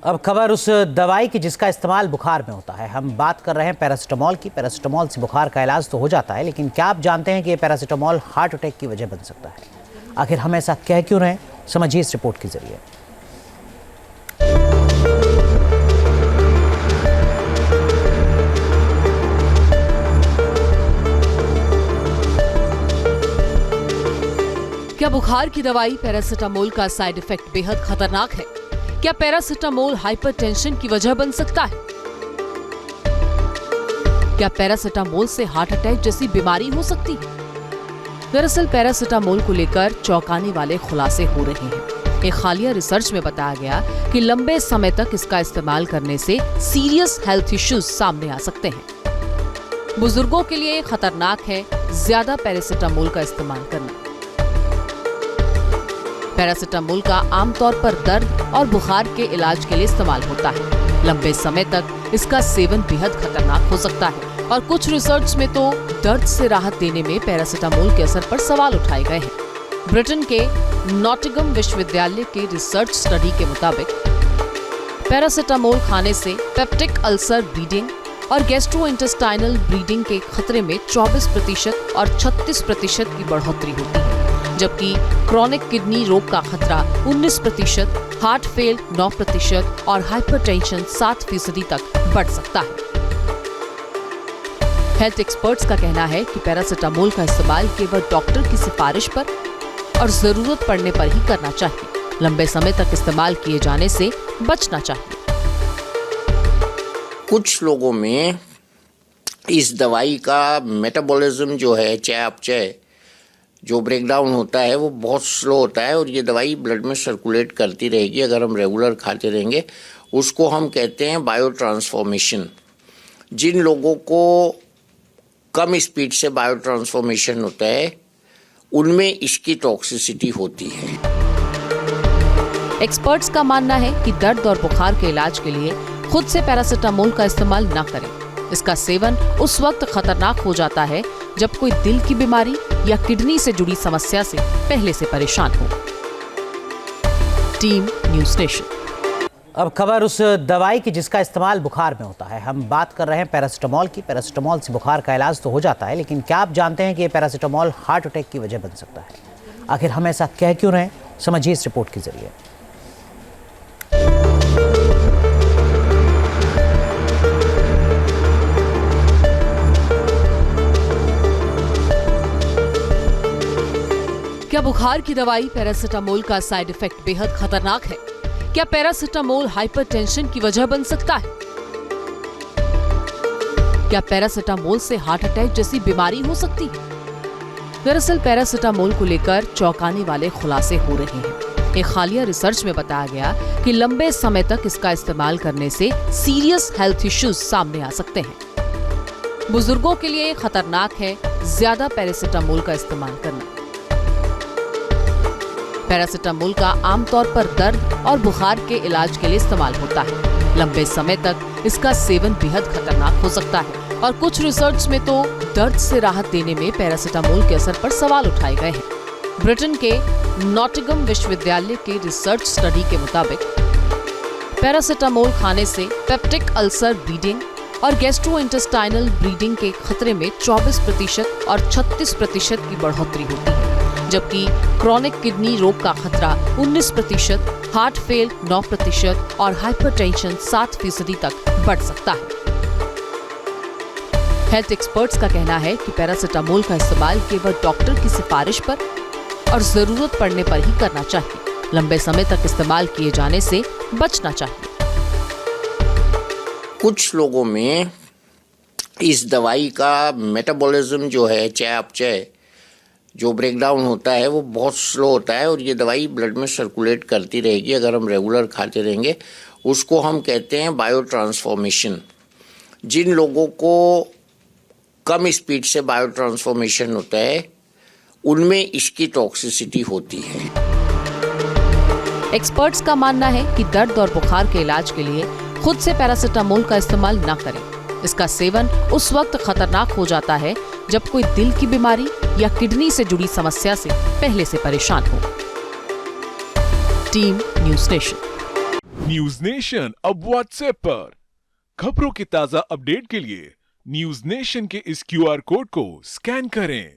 अब खबर उस दवाई की जिसका इस्तेमाल बुखार में होता है। हम बात कर रहे हैं पैरासिटामोल की। पैरासिटामोल से बुखार का इलाज तो हो जाता है, लेकिन क्या आप जानते हैं कि ये पैरासिटामोल हार्ट अटैक की वजह बन सकता है? आखिर हम ऐसा कह क्यों रहे हैं, समझिए इस रिपोर्ट के जरिए। क्या बुखार की दवाई पैरासिटामोल का साइड इफेक्ट बेहद खतरनाक है? क्या पैरासिटामोल हाइपरटेंशन की वजह बन सकता है? क्या पैरासिटामोल से हार्ट अटैक जैसी बीमारी हो सकती है? दरअसल पैरासिटामोल को लेकर चौंकाने वाले खुलासे हो रहे हैं। एक हालिया रिसर्च में बताया गया कि लंबे समय तक इसका इस्तेमाल करने से सीरियस हेल्थ इश्यूज सामने आ सकते हैं। बुजुर्गों के लिए खतरनाक है ज्यादा पैरासिटामोल का इस्तेमाल करना। पैरासिटामोल का आमतौर पर दर्द और बुखार के इलाज के लिए इस्तेमाल होता है। लंबे समय तक इसका सेवन बेहद खतरनाक हो सकता है और कुछ रिसर्च में तो दर्द से राहत देने में पैरासिटामोल के असर पर सवाल उठाए गए हैं। ब्रिटेन के नॉटिंघम विश्वविद्यालय के रिसर्च स्टडी के मुताबिक पैरासिटामोल खाने से पेप्टिक अल्सर ब्लीडिंग और गैस्ट्रोइंटेस्टाइनल ब्लीडिंग के खतरे में 24% और 36% की बढ़ोतरी होती है, जबकि क्रॉनिक किडनी रोग का खतरा 19%, हार्ट फेल 9% और हाइपरटेंशन 7% तक बढ़ सकता है। हेल्थ एक्सपर्ट्स का कहना है कि पैरासिटामोल का इस्तेमाल केवल डॉक्टर की सिफारिश पर और जरूरत पड़ने पर ही करना चाहिए। लंबे समय तक इस्तेमाल किए जाने से बचना चाहिए। कुछ लोगों में इस दवाई का मेटाबॉलिज्म जो है, चयापचय जो ब्रेकडाउन होता है वो बहुत स्लो होता है और ये दवाई ब्लड में सर्कुलेट करती रहेगी अगर हम रेगुलर खाते रहेंगे। उसको हम कहते हैं बायो ट्रांसफॉर्मेशन। जिन लोगों को कम स्पीड से बायो ट्रांसफॉर्मेशन होता है उनमें इसकी टॉक्सिसिटी होती है। एक्सपर्ट्स का मानना है कि दर्द और बुखार के इलाज के लिए खुद से पैरासिटामोल का इस्तेमाल न करें। इसका सेवन उस वक्त खतरनाक हो जाता है जब कोई दिल की बीमारी या किडनी से जुड़ी समस्या से पहले से परेशान हो। Team news nation. अब खबर उस दवाई की जिसका इस्तेमाल बुखार में होता है। हम बात कर रहे हैं पैरासिटामोल की। पैरासिटामोल से बुखार का इलाज तो हो जाता है, लेकिन क्या आप जानते हैं कि ये पैरासिटामोल हार्ट अटैक की वजह बन सकता है? आखिर हम ऐसा कह क्यों रहे हैं, समझिए इस रिपोर्ट के जरिए। क्या बुखार की दवाई पैरासिटामोल का साइड इफेक्ट बेहद खतरनाक है? क्या पैरासिटामोल हाइपरटेंशन की वजह बन सकता है? क्या पैरासिटामोल से हार्ट अटैक जैसी बीमारी हो सकती है? दरअसल पैरासिटामोल को लेकर चौंकाने वाले खुलासे हो रहे हैं। एक हालिया रिसर्च में बताया गया कि लंबे समय तक इसका इस्तेमाल करने से सीरियस हेल्थ इश्यूज सामने आ सकते हैं। बुजुर्गों के लिए खतरनाक है ज्यादा पैरासिटामोल का इस्तेमाल करना। पैरासिटामोल का आमतौर पर दर्द और बुखार के इलाज के लिए इस्तेमाल होता है। लंबे समय तक इसका सेवन बेहद खतरनाक हो सकता है और कुछ रिसर्च में तो दर्द से राहत देने में पैरासिटामोल के असर पर सवाल उठाए गए हैं। ब्रिटेन के नॉटिंघम विश्वविद्यालय के रिसर्च स्टडी के मुताबिक पैरासिटामोल खाने से पेप्टिक अल्सर ब्लीडिंग और गैस्ट्रोइंटेस्टाइनल ब्लीडिंग के खतरे में 24% और 36% की बढ़ोतरी होती है, जबकि क्रॉनिक किडनी रोग का खतरा 19%, हार्ट फेल 9% और हाइपरटेंशन 7% तक बढ़ सकता है। हेल्थ एक्सपर्ट्स का कहना है कि पैरासिटामोल का इस्तेमाल केवल डॉक्टर की सिफारिश पर और जरूरत पड़ने पर ही करना चाहिए। लंबे समय तक इस्तेमाल किए जाने से बचना चाहिए। कुछ लोगों में इस दवाई का मेटाबॉलिज्म जो है, चयापचय जो ब्रेकडाउन होता है वो बहुत स्लो होता है और ये दवाई ब्लड में सर्कुलेट करती रहेगी अगर हम रेगुलर खाते रहेंगे। उसको हम कहते हैं बायो ट्रांसफॉर्मेशन। जिन लोगों को कम स्पीड से बायो ट्रांसफॉर्मेशन होता है उनमें इसकी टॉक्सिसिटी होती है। एक्सपर्ट्स का मानना है कि दर्द और बुखार के इलाज के लिए खुद से पैरासिटामोल का इस्तेमाल न करें। इसका सेवन उस वक्त खतरनाक हो जाता है जब कोई दिल की बीमारी या किडनी से जुड़ी समस्या से पहले से परेशान हो। Team news nation. News nation अब व्हाट्सएप पर। खबरों के ताजा अपडेट के लिए न्यूज नेशन के इस क्यूआर कोड को स्कैन करें।